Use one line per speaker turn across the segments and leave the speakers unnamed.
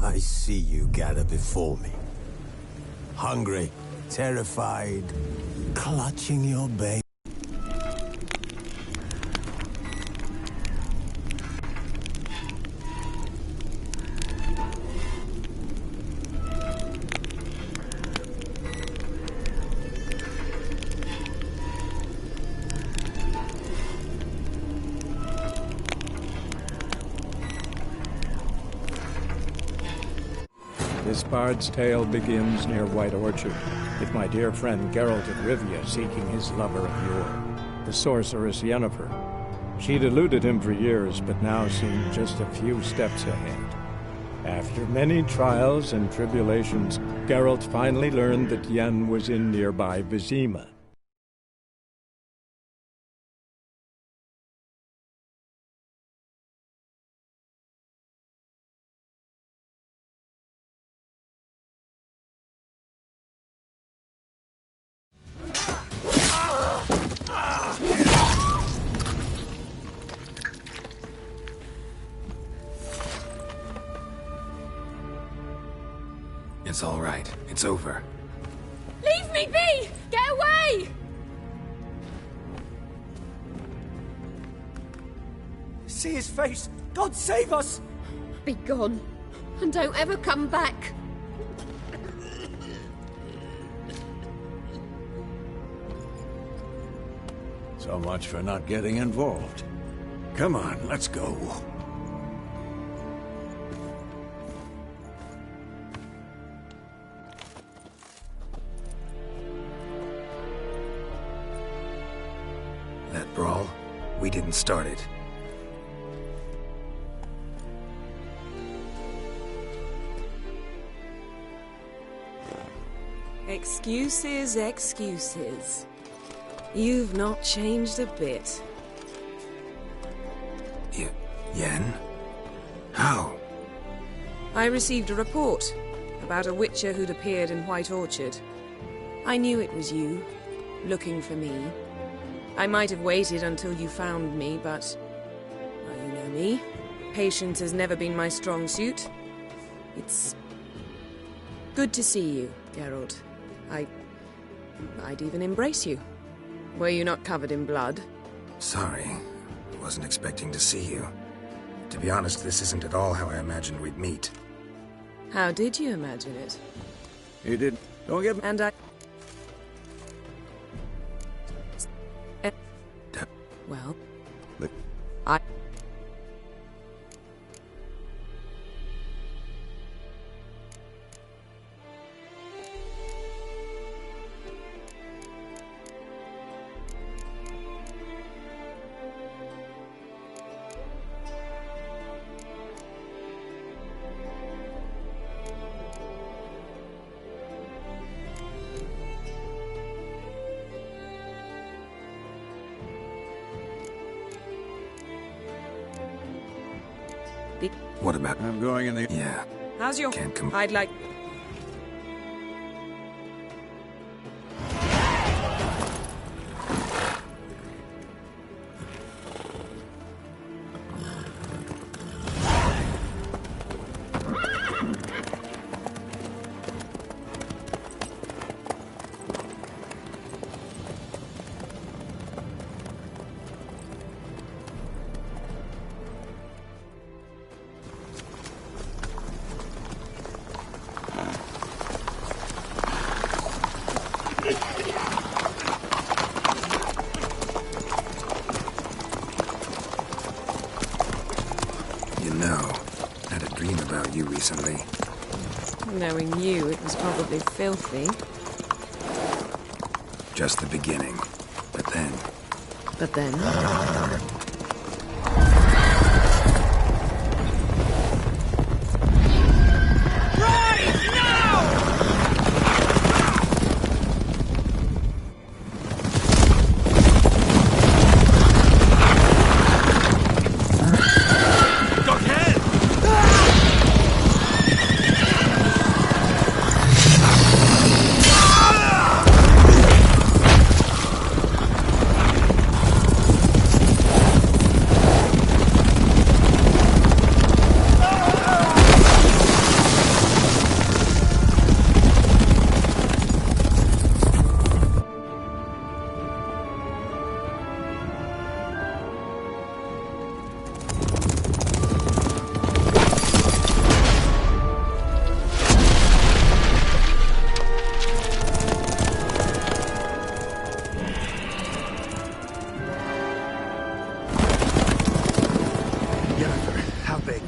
I see you gather before me. Hungry, terrified, clutching your baby.
This bard's tale begins near White Orchard, with my dear friend Geralt of Rivia seeking his lover of yore, the sorceress Yennefer. She'd eluded him for years, but now seemed just a few steps ahead. After many trials and tribulations, Geralt finally learned that Yen was in nearby Vizima.
It's all right. It's over.
Leave me be! Get away!
See his face! God save us!
Be gone, and don't ever come back.
So much for not getting involved. Come on, let's go.
That brawl, we didn't start it.
Excuses, excuses. You've not changed a bit.
Yen? How?
I received a report about a witcher who'd appeared in White Orchard. I knew it was you, looking for me. I might have waited until you found me, but... well, you know me. Patience has never been my strong suit. It's... good to see you, Geralt. I'd even embrace you. Were you not covered in blood?
Sorry. Wasn't expecting to see you. To be honest, this isn't at all how I imagined we'd meet.
How did you imagine it?
You did. Don't get...
And I... well...
Look.
I...
What about...
I'm going in the...
Yeah.
How's your...
Can't come...
I'd like...
You know, I had a dream about you recently.
Knowing you, it was probably filthy.
Just the beginning. But then...
But then...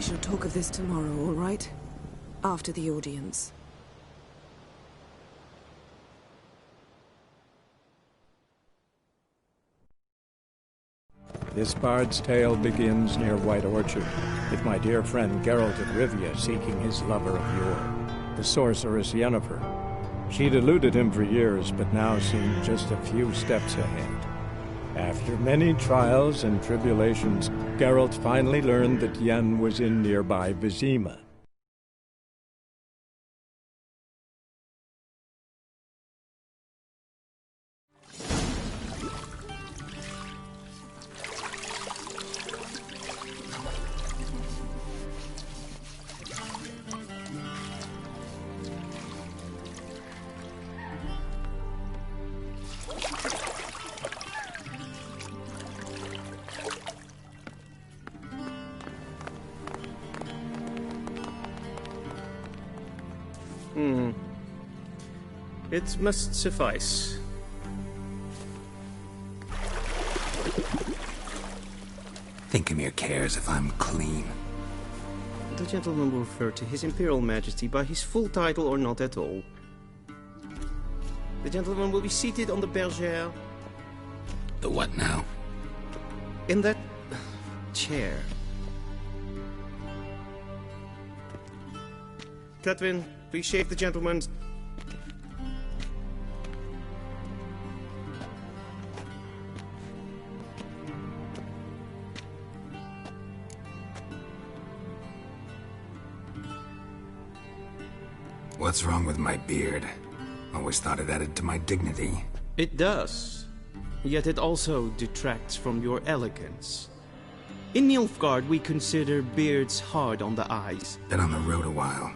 We shall talk of this tomorrow, all right? After the audience.
This bard's tale begins near White Orchard, with my dear friend Geralt of Rivia seeking his lover of yore, the sorceress Yennefer. She'd eluded him for years, but now seemed just a few steps ahead. After many trials and tribulations, Geralt finally learned that Yen was in nearby Vizima.
It must suffice.
Thinkemere cares if I'm clean.
The gentleman will refer to His Imperial Majesty by his full title or not at all. The gentleman will be seated on the bergère.
The what now?
In that chair. Cletwin, please shave the gentleman's...
What's wrong with my beard? Always thought it added to my dignity.
It does. Yet it also detracts from your elegance. In Nilfgaard, we consider beards hard on the eyes.
Been on the road a while.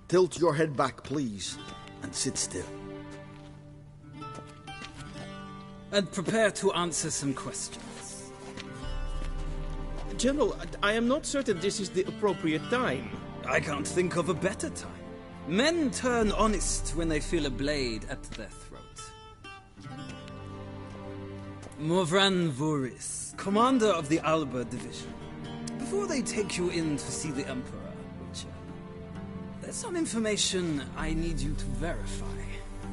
Tilt your head back, please, and sit still.
And prepare to answer some questions.
General, I am not certain this is the appropriate time.
I can't think of a better time. Men turn honest when they feel a blade at their throat. Morvran Voris, commander of the Alba Division. Before they take you in to see the Emperor, Witcher, there's some information I need you to verify.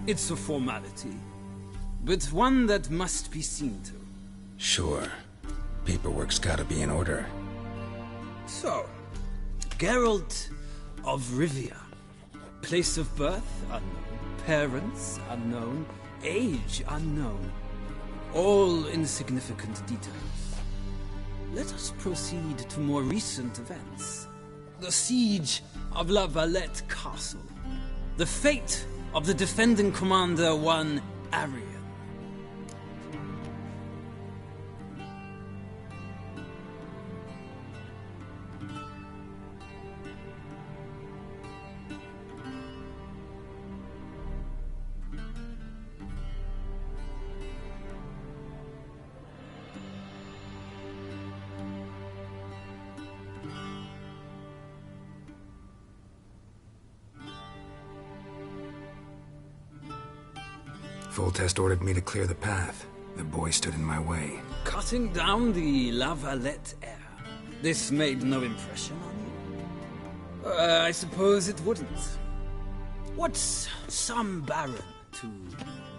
It's a formality, but one that must be seen to.
Sure. Paperwork's gotta be in order.
So, Geralt of Rivia. Place of birth unknown, parents unknown, age unknown. All insignificant details. Let us proceed to more recent events. The siege of La Valette Castle. The fate of the defending commander, one Arian.
Foltest ordered me to clear the path. The boy stood in my way.
Cutting down the La Valette heir. This made no impression on you? I suppose it wouldn't. What's some baron to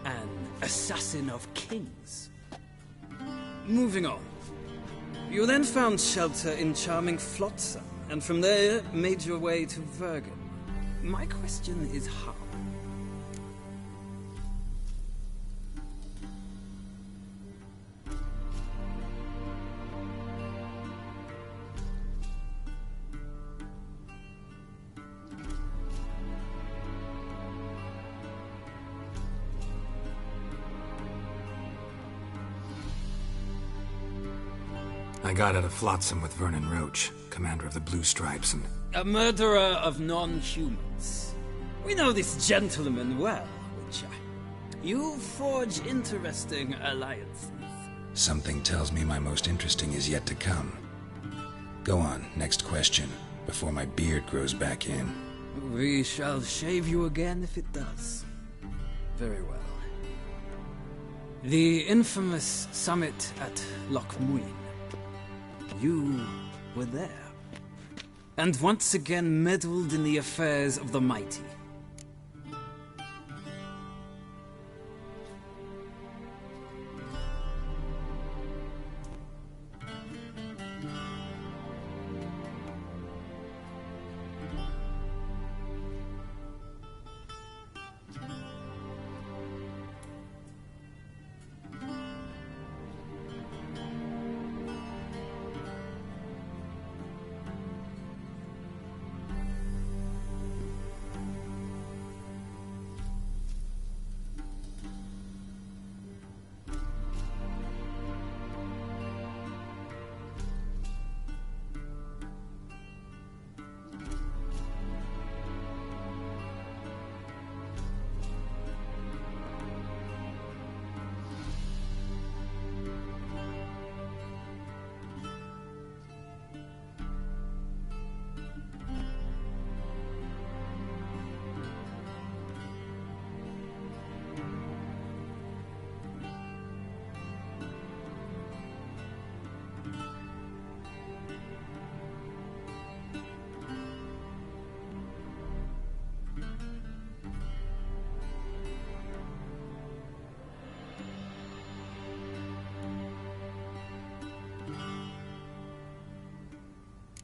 an assassin of kings? Moving on. You then found shelter in charming Flotsam, and from there made your way to Vergen. My question is how?
I got out of Flotsam with Vernon Roach, commander of the Blue Stripes, and...
A murderer of non-humans. We know this gentleman well, Witcher. You forge interesting alliances.
Something tells me my most interesting is yet to come. Go on, next question, before my beard grows back in.
We shall shave you again if it does. Very well. The infamous summit at Loch Muin. You were there. and once again meddled in the affairs of the mighty.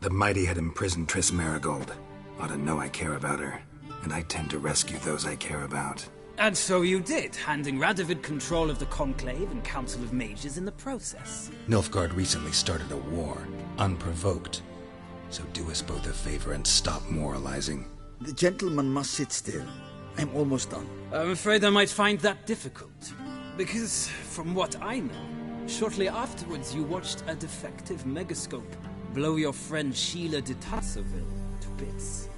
The mighty had imprisoned Triss Marigold. Ought to know I care about her, and I tend to rescue those I care about.
And so you did, handing Radovid control of the Conclave and Council of Mages in the process.
Nilfgaard recently started a war, unprovoked. So do us both a favor and stop moralizing.
The gentleman must sit still. I'm almost done.
I'm afraid I might find that difficult. Because, from what I know, shortly afterwards you watched a defective megascope blow your friend Sheila de Tatsoville to bits.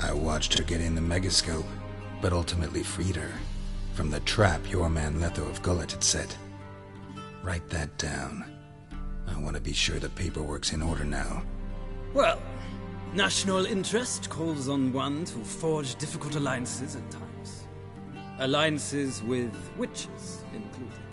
I watched her get in the megascope, but ultimately freed her from the trap your man Letho of Gullet had set. Write that down. I want to be sure the paperwork's in order now.
Well, national interest calls on one to forge difficult alliances at times. Alliances with witches included.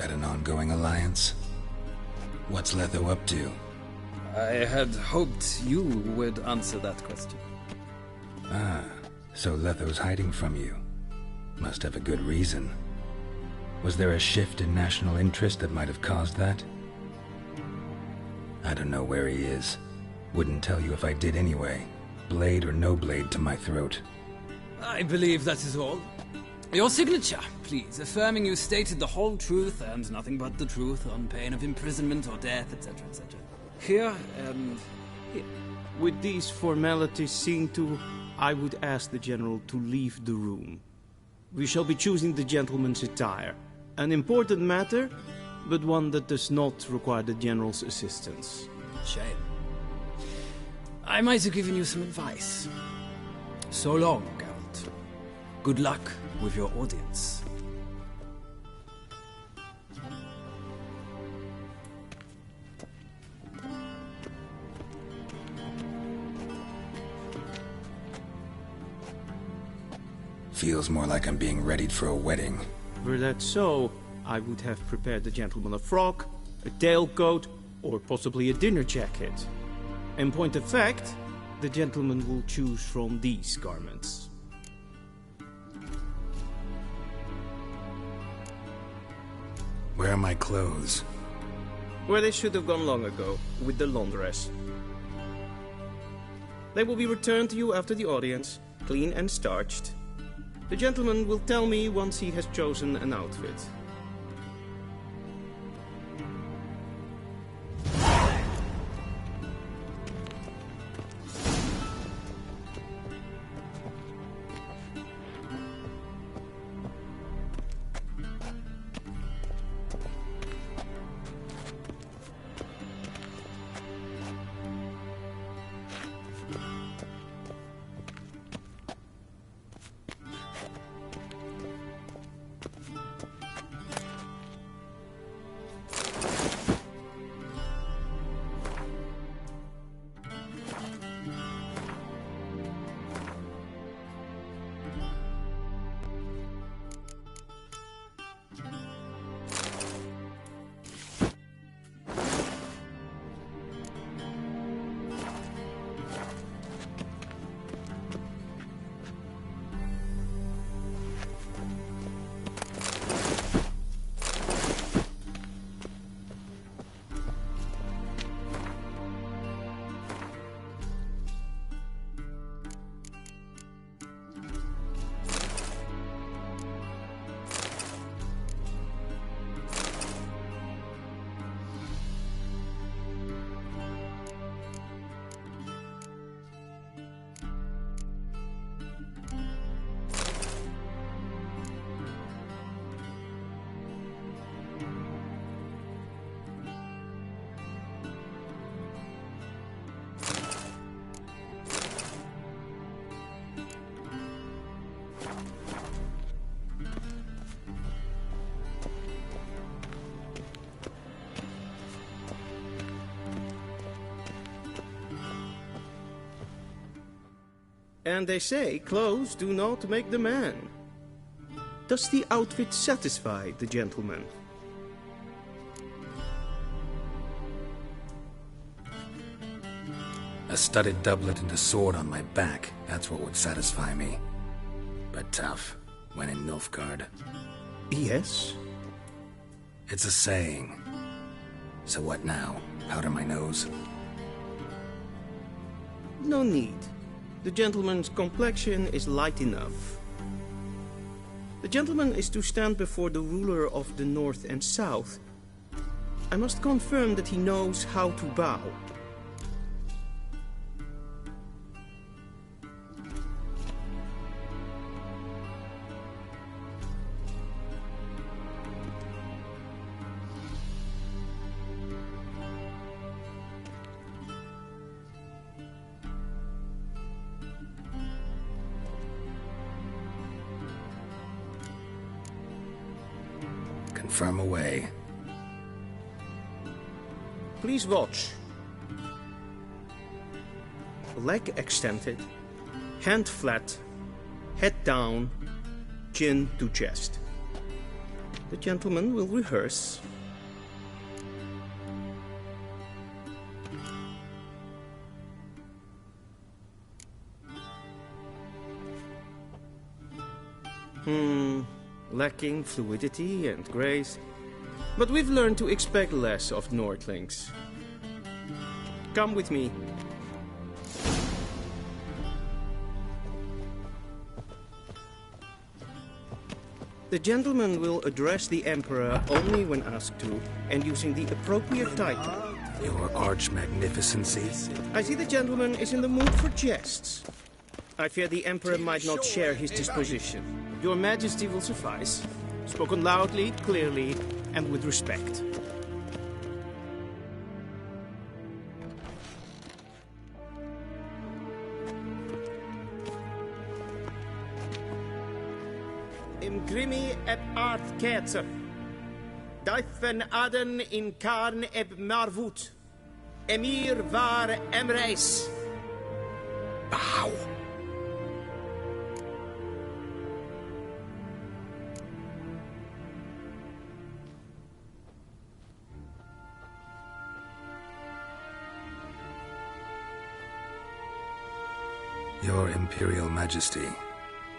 That an ongoing alliance? What's Letho up to?
I had hoped you would answer that question.
Ah, so Letho's hiding from you. Must have a good reason. Was there a shift in national interest that might have caused that? I don't know where he is. Wouldn't tell you if I did anyway. Blade or no blade to my throat.
I believe that is all. Your signature, please, affirming you stated the whole truth and nothing but the truth on pain of imprisonment or death, etc., etc. Here and here.
With these formalities seen to, I would ask the General to leave the room. We shall be choosing the gentleman's attire. An important matter, but one that does not require the General's assistance.
Shame. I might have given you some advice. So long, Geralt. Good luck with your audience.
Feels more like I'm being readied for a wedding.
Were that so, I would have prepared the gentleman a frock, a tailcoat, or possibly a dinner jacket. In point of fact, the gentleman will choose from these garments.
Where are my clothes?
Where they should have gone long ago, with the laundress. They will be returned to you after the audience, clean and starched. The gentleman will tell me once he has chosen an outfit. And they say clothes do not make the man. Does the outfit satisfy the gentleman?
A studded doublet and a sword on my back, that's what would satisfy me. But tough, when in Nilfgaard.
Yes?
It's a saying. So what now? Powder my nose?
No need. The gentleman's complexion is light enough. The gentleman is to stand before the ruler of the North and South. I must confirm that he knows how to bow.
Confirm away.
Please watch. Leg extended, hand flat, head down, chin to chest. The gentleman will rehearse. Lacking fluidity and grace. But we've learned to expect less of Nordlings. Come with me. The gentleman will address the Emperor only when asked to, and using the appropriate title.
Your Arch-Magnificency?
I see the gentleman is in the mood for jests. I fear the Emperor might not share his disposition. Your Majesty will suffice. Spoken loudly, clearly, and with respect. Imgrimi et art ketzer. Daifen aden in karn eb marvut. Emir var emreis.
Bow. Your Imperial Majesty.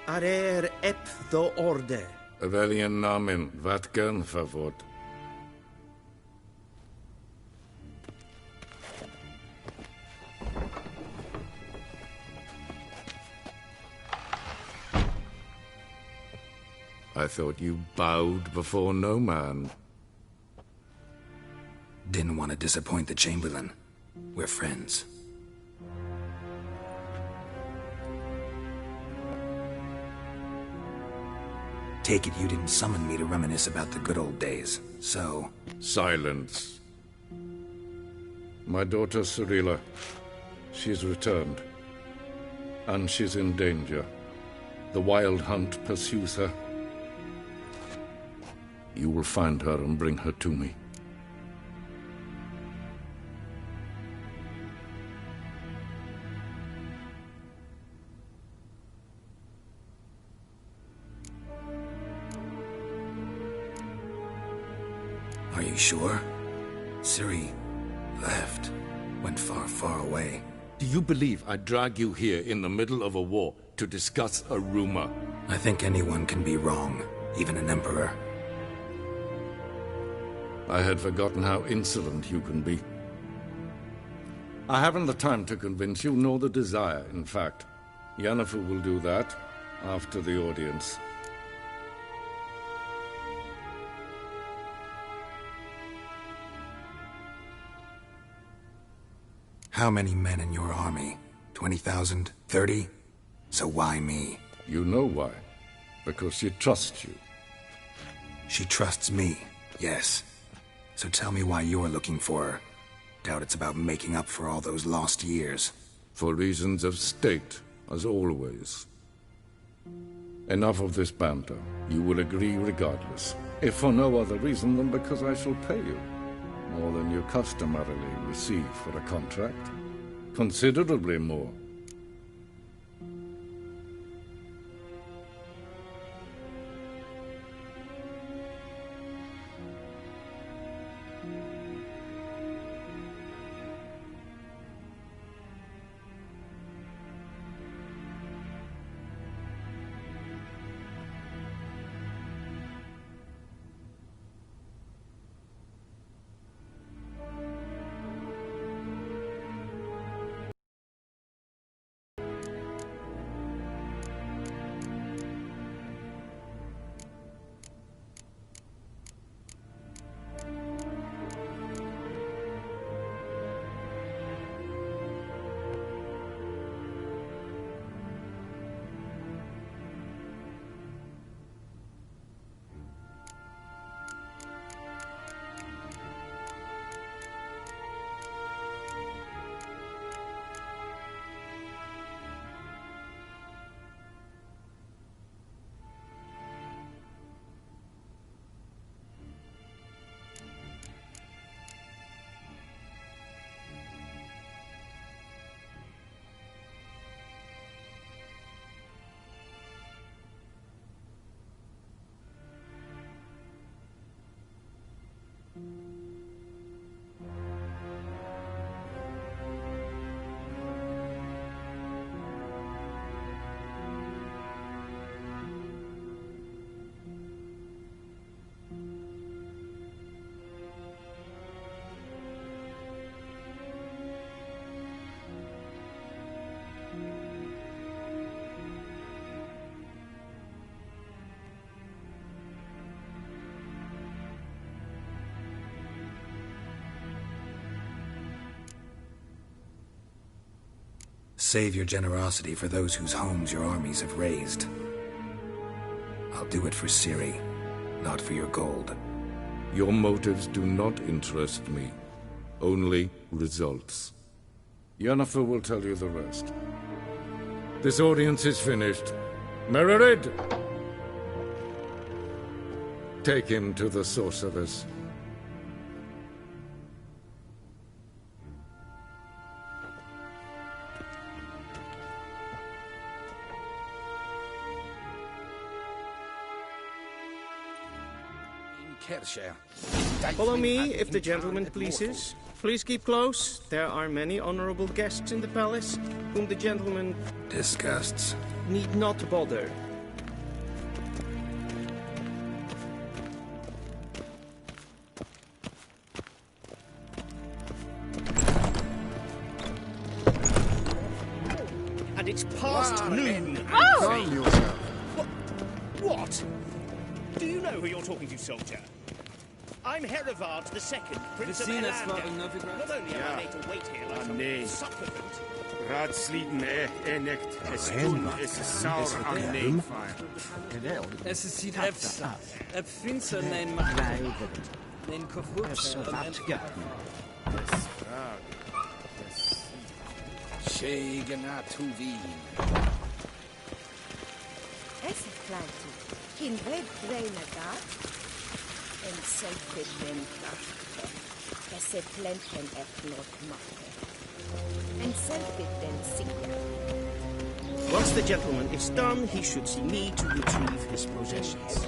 Arer ep the orde.
Veljen namen, vatgen favor. I thought you bowed before no man.
Didn't want to disappoint the Chamberlain. We're friends. Take it you didn't summon me to reminisce about the good old days, so...
Silence. My daughter Cirilla, she's returned. And she's in danger. The Wild Hunt pursues her. You will find her and bring her to me.
Are you sure? Ciri left. Went far, far away.
Do you believe I'd drag you here in the middle of a war to discuss a rumor?
I think anyone can be wrong, even an emperor.
I had forgotten how insolent you can be. I haven't the time to convince you, nor the desire, in fact. Yennefer will do that after the audience.
How many men in your army? 20,000? 30? So why me?
You know why. Because she trusts you.
She trusts me, yes. So tell me why you're looking for her. Doubt it's about making up for all those lost years.
For reasons of state, as always. Enough of this banter. You will agree regardless. If for no other reason than because I shall pay you. More than you customarily receive for a contract. Considerably more.
Save your generosity for those whose homes your armies have razed. I'll do it for Ciri, not for your gold.
Your motives do not interest me. Only results. Yennefer will tell you the rest. This audience is finished. Mererid! Take him to the sorceress.
Follow me, if the gentleman pleases. Please keep close. There are many honorable guests in the palace, whom the gentleman
Disgusts.
need not bother. And it's past noon.
Calm yourself.
What? Do you know who you're talking to, soldier? I'm Herivard II, Prince of
Not
Elander. Not only am I made to wait here like
nee.
some supplicant,
Raadsleden nicht. Es tun, es ist sauer am Neefire.
Es is hier finster nein mag. Nein kofut. Shegena tu vin.
Es is klein. Kin red brainer da. En selfie plenta. Esse plenten not matte. En selfie then signa.
Once the gentleman is done, he should see me to retrieve his possessions.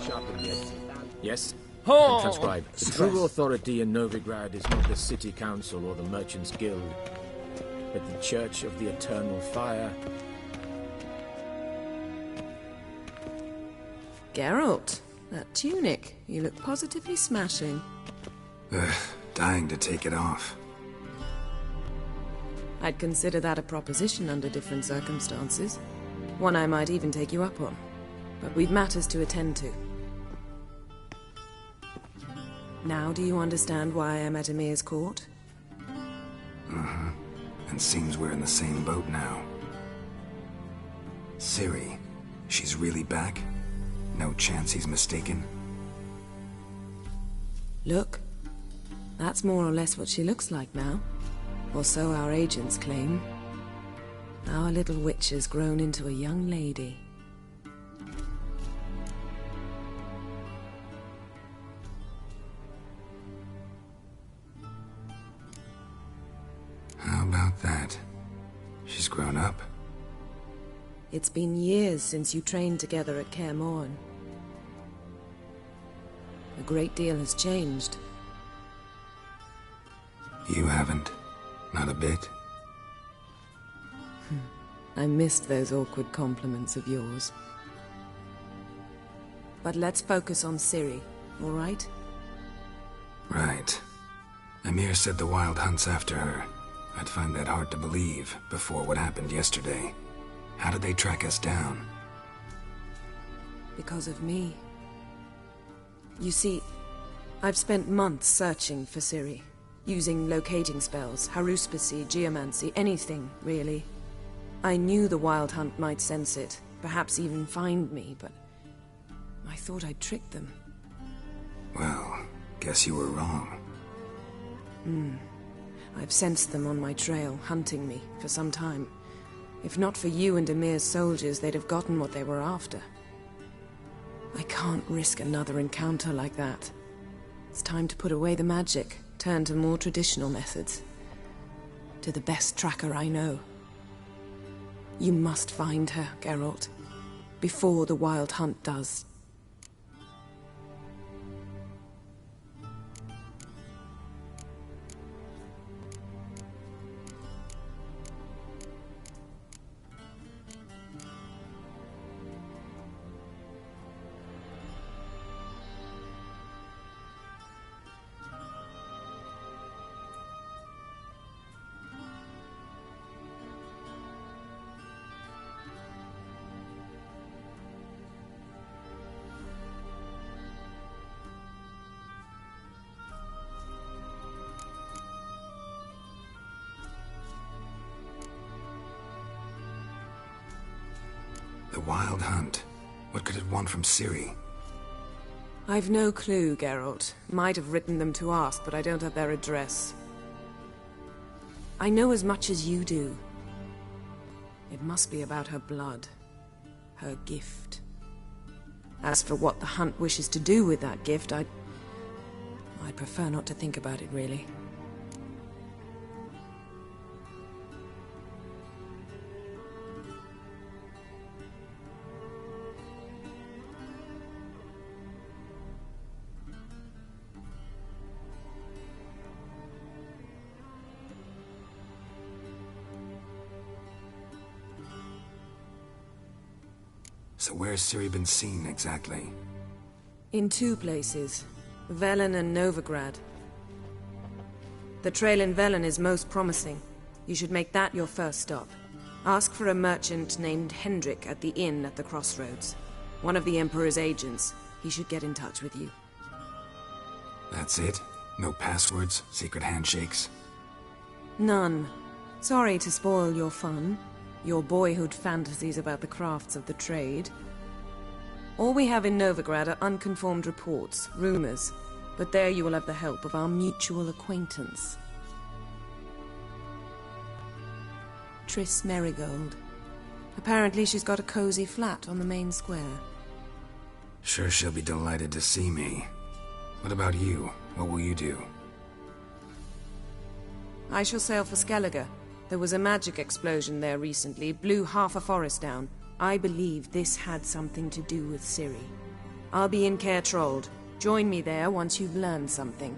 Yes? And transcribe. The true authority in Novigrad is not the city council or the merchants' guild, but the Church of the Eternal Fire.
Geralt, that tunic. You look positively smashing.
Dying to take it off.
I'd consider that a proposition under different circumstances. One I might even take you up on. But we've matters to attend to. Now do you understand why I'm at Emir's court?
Mm-hmm. And seems we're in the same boat now. Ciri, she's really back? No chance he's mistaken?
Look. That's more or less what she looks like now. Or so our agents claim. Our little witch has grown into a young lady.
How about that? She's grown up?
It's been years since you trained together at Kaer Morhen. A great deal has changed.
You haven't. Not a bit.
I missed those awkward compliments of yours. But let's focus on Ciri, all right?
Right. Emir said the Wild Hunt's after her. I'd find that hard to believe before what happened yesterday. How did they track us down?
Because of me. You see, I've spent months searching for Ciri. Using locating spells, haruspicy, geomancy, anything, really. I knew the Wild Hunt might sense it, perhaps even find me, but I thought I'd tricked them.
Well, guess you were wrong.
I've sensed them on my trail, hunting me, for some time. If not for you and Emir's soldiers, they'd have gotten what they were after. I can't risk another encounter like that. It's time to put away the magic. Turn to more traditional methods. To the best tracker I know. You must find her, Geralt. Before the Wild Hunt does.
The Wild Hunt. What could it want from Ciri?
I've no clue, Geralt. Might have written them to ask, but I don't have their address. I know as much as you do. It must be about her blood. Her gift. As for what the Hunt wishes to do with that gift, I'd prefer not to think about it, really.
So where's Ciri been seen, exactly?
In 2 places. Velen and Novigrad. The trail in Velen is most promising. You should make that your first stop. Ask for a merchant named Hendrik at the inn at the crossroads. One of the Emperor's agents. He should get in touch with you.
That's it? No passwords? Secret handshakes?
None. Sorry to spoil your fun. Your boyhood fantasies about the crafts of the trade. All we have in Novigrad are unconformed reports, rumors. But there you will have the help of our mutual acquaintance. Triss Merigold. Apparently she's got a cozy flat on the main square.
Sure she'll be delighted to see me. What about you? What will you do?
I shall sail for Skellige. There was a magic explosion there recently, blew half a forest down. I believe this had something to do with Ciri. I'll be in Caer Trold. Join me there once you've learned something.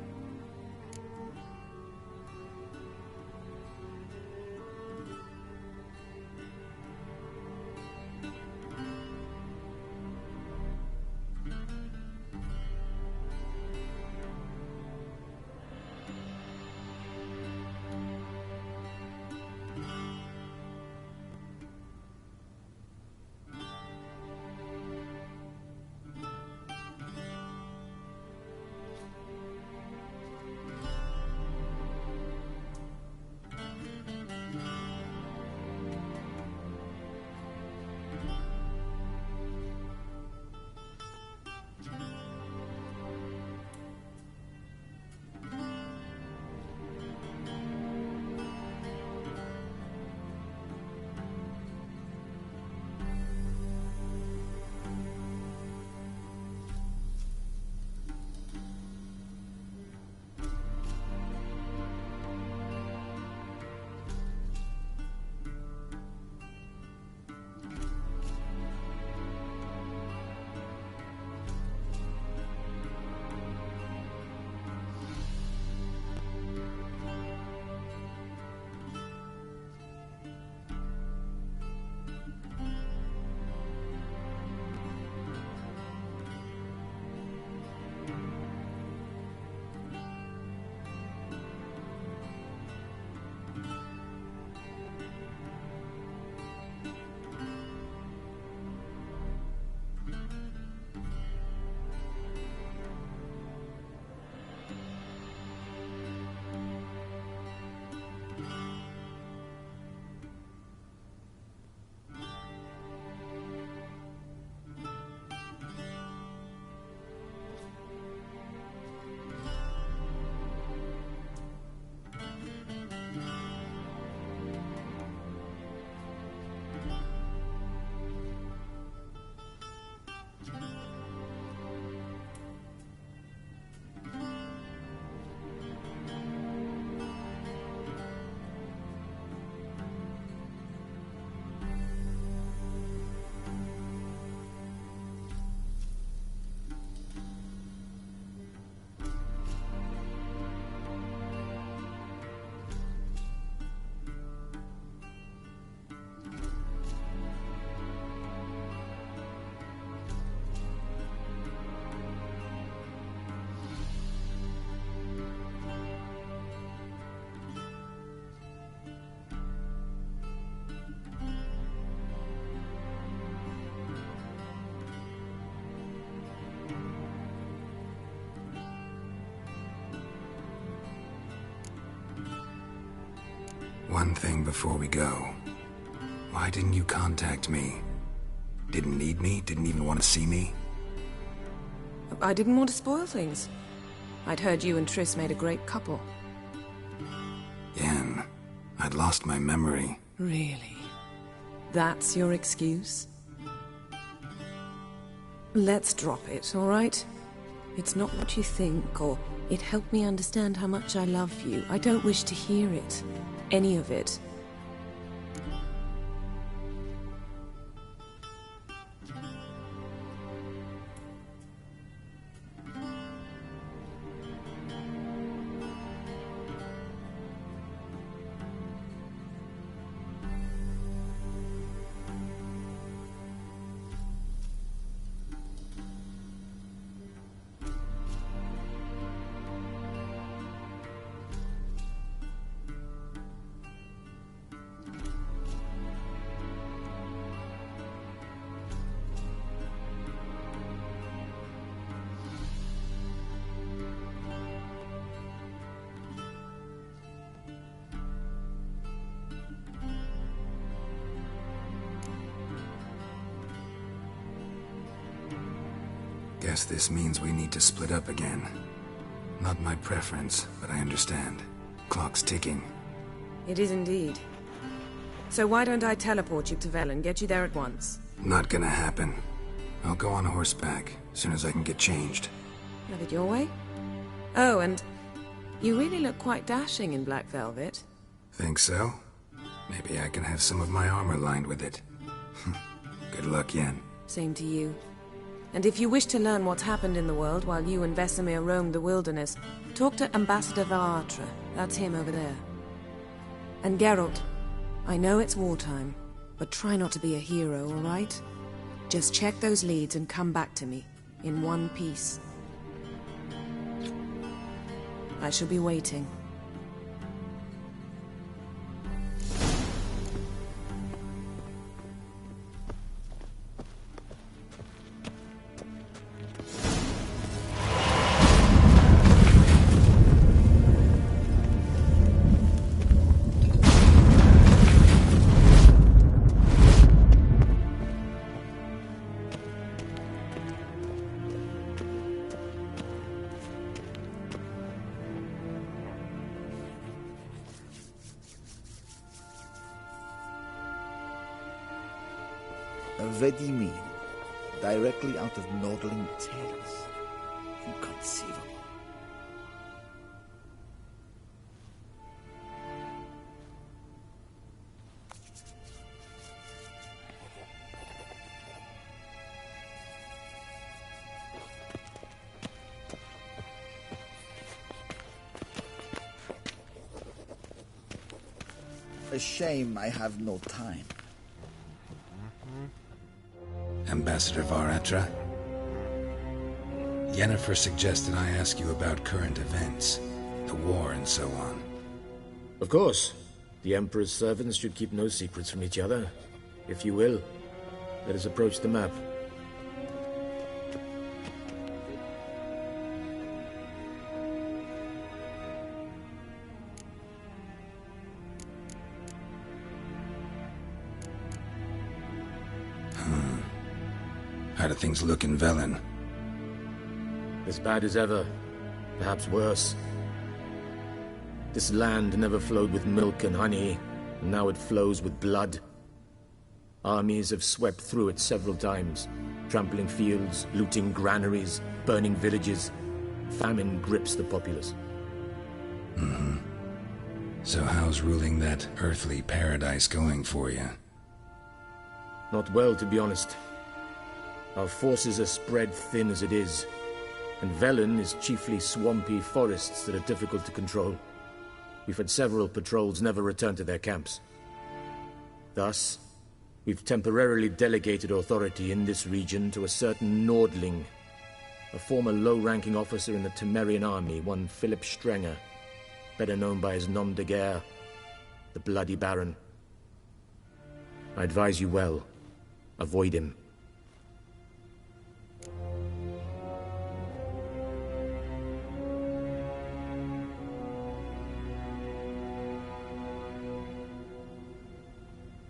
One thing before we go. Why didn't you contact me? Didn't need me? Didn't even want to see me?
I didn't want to spoil things. I'd heard you and Triss made a great couple.
Yen, I'd lost my memory.
Really? That's your excuse? Let's drop it, all right? It's not what you think, or it helped me understand how much I love you. I don't wish to hear it. Any of it.
guess this means we need to split up again. Not my preference, but I understand. Clock's ticking.
It is indeed. So why don't I teleport you to Velen, get you there at once?
Not gonna happen. I'll go on horseback, as soon as I can get changed.
Have it your way? Oh, and you really look quite dashing in black velvet.
Think so? Maybe I can have some of my armor lined with it. Good luck, Yen.
Same to you. And if you wish to learn what's happened in the world while you and Vesemir roamed the wilderness, talk to Ambassador Varatra. That's him over there. And Geralt, I know it's wartime, but try not to be a hero, all right? Just check those leads and come back to me, in one piece. I shall be waiting.
Vedimin, directly out of Nordling Tales. Inconceivable. A shame I have no time.
Ambassador Varatra? Yennefer suggested I ask you about current events, the war and so on.
Of course. The Emperor's servants should keep no secrets from each other. If you will, let us approach the map.
How do things look in Velen?
As bad as ever. Perhaps worse. This land never flowed with milk and honey, and now it flows with blood. Armies have swept through it several times, trampling fields, looting granaries, burning villages. Famine grips the populace.
So how's ruling that earthly paradise going for you?
Not well, to be honest. Our forces are spread thin as it is, and Velen is chiefly swampy forests that are difficult to control. We've had several patrols never return to their camps. Thus, we've temporarily delegated authority in this region to a certain Nordling, a former low-ranking officer in the Temerian army, one Philip Strenger, better known by his nom de guerre, the Bloody Baron. I advise you well. Avoid him.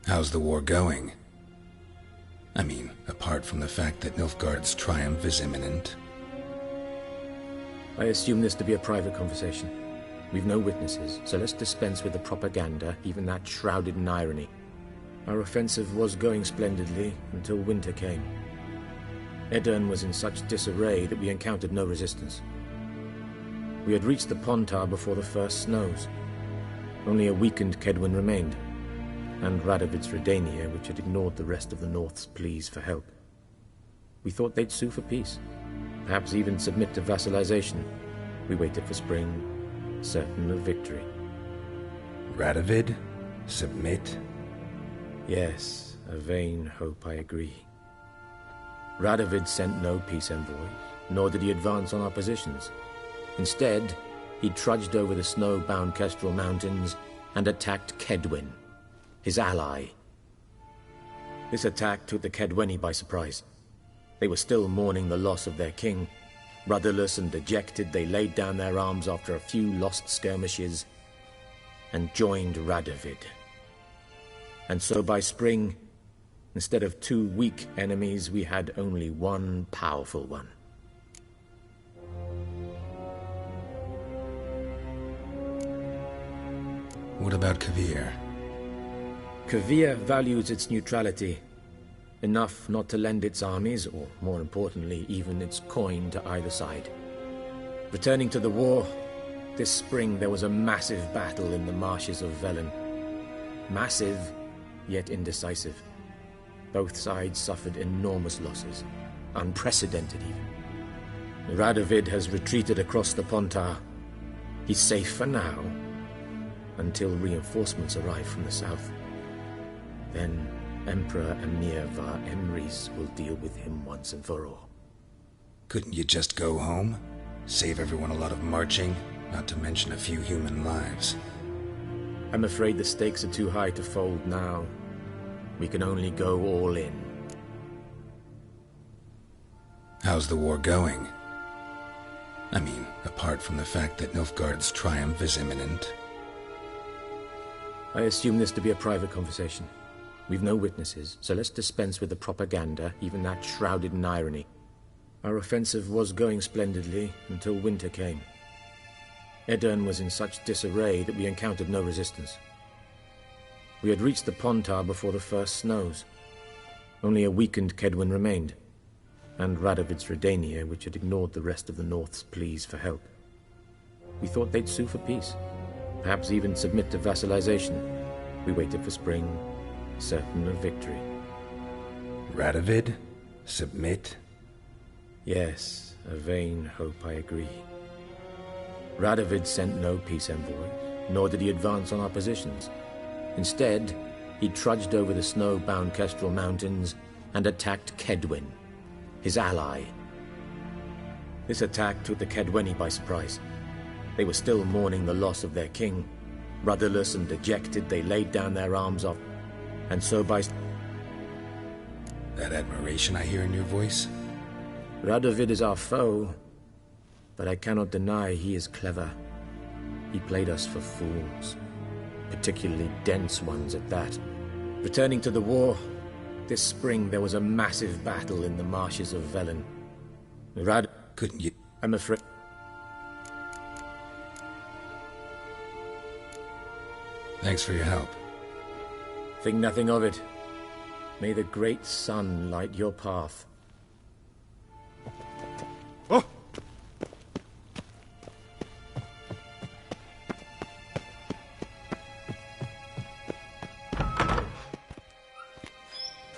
How's the war going? I mean, apart from the fact that Nilfgaard's triumph is imminent.
I assume this to be a private conversation. We've no witnesses, so let's dispense with the propaganda, even that shrouded in irony. Our offensive was going splendidly until winter came. Edirn was in such disarray that we encountered no resistance. We had reached the Pontar before the first snows. Only a weakened Kedwin remained, and Radovid's Redania, which had ignored the rest of the North's pleas for help. We thought they'd sue for peace, perhaps even submit to vassalization. We waited for spring, certain of victory.
Radovid? Submit?
Yes, a vain hope, I agree. Radovid sent no peace envoys, nor did he advance on our positions. Instead, he trudged over the snow-bound Kestrel Mountains and attacked Kedwin, his ally. This attack took the Kedweni by surprise. They were still mourning the loss of their king. Rudderless and dejected, they laid down their arms after a few lost skirmishes and joined Radovid. And so by spring, instead of two weak enemies, we had only one powerful one.
What about Kavir?
Kavir values its neutrality, enough not to lend its armies, or more importantly, even its coin to either side. Returning to the war, this spring there was a massive battle in the marshes of Velen. Massive, yet indecisive. Both sides suffered enormous losses, unprecedented even. Radovid has retreated across the Pontar. He's safe for now, until reinforcements arrive from the south. Then Emperor Emir var Emrys will deal with him once and for all.
Couldn't you just go home? Save everyone a lot of marching, not to mention a few human lives.
I'm afraid the stakes are too high to fold now. We can only go all in.
How's the war going? I mean, apart from the fact that Nilfgaard's triumph is imminent.
I assume this to be a private conversation. We've no witnesses, so let's dispense with the propaganda, even that shrouded in irony. Our offensive was going splendidly until winter came. Edirn was in such disarray that we encountered no resistance. We had reached the Pontar before the first snows. Only a weakened Kedwin remained, and Radovid's Redania, which had ignored the rest of the North's pleas for help. We thought they'd sue for peace, perhaps even submit to vassalization. We waited for spring, certain of victory.
Radovid? Submit?
Yes, a vain hope, I agree. Radovid sent no peace envoys, nor did he advance on our positions. Instead, he trudged over the snow-bound Kestrel Mountains and attacked Kedwin, his ally. This attack took the Kedweni by surprise. They were still mourning the loss of their king. Rudderless and dejected, they laid down their arms off, and so by...
That admiration I hear in your voice?
Radovid is our foe, but I cannot deny he is clever. He played us for fools, particularly dense ones at that. Returning to the war, this spring there was a massive battle in the marshes of Velen.
Couldn't you...
I'm afraid...
Thanks for your help.
Think nothing of it. May the great sun light your path.
Oh!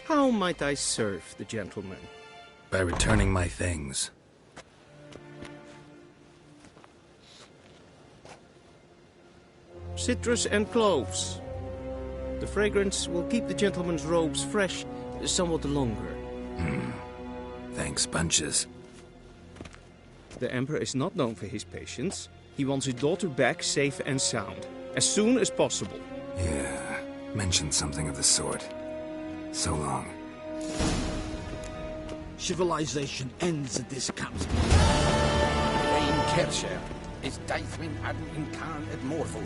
How might I serve the gentleman?
By returning my things.
Citrus and cloves. The fragrance will keep the gentleman's robes fresh somewhat longer.
Thanks, bunches.
The Emperor is not known for his patience. He wants his daughter back safe and sound, as soon as possible.
Yeah, mentioned something of the sort. So long.
Civilization ends at this camp.
Ein Kercher is Deithwin Adden in Khan at Morfold.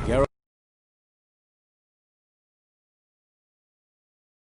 Geralt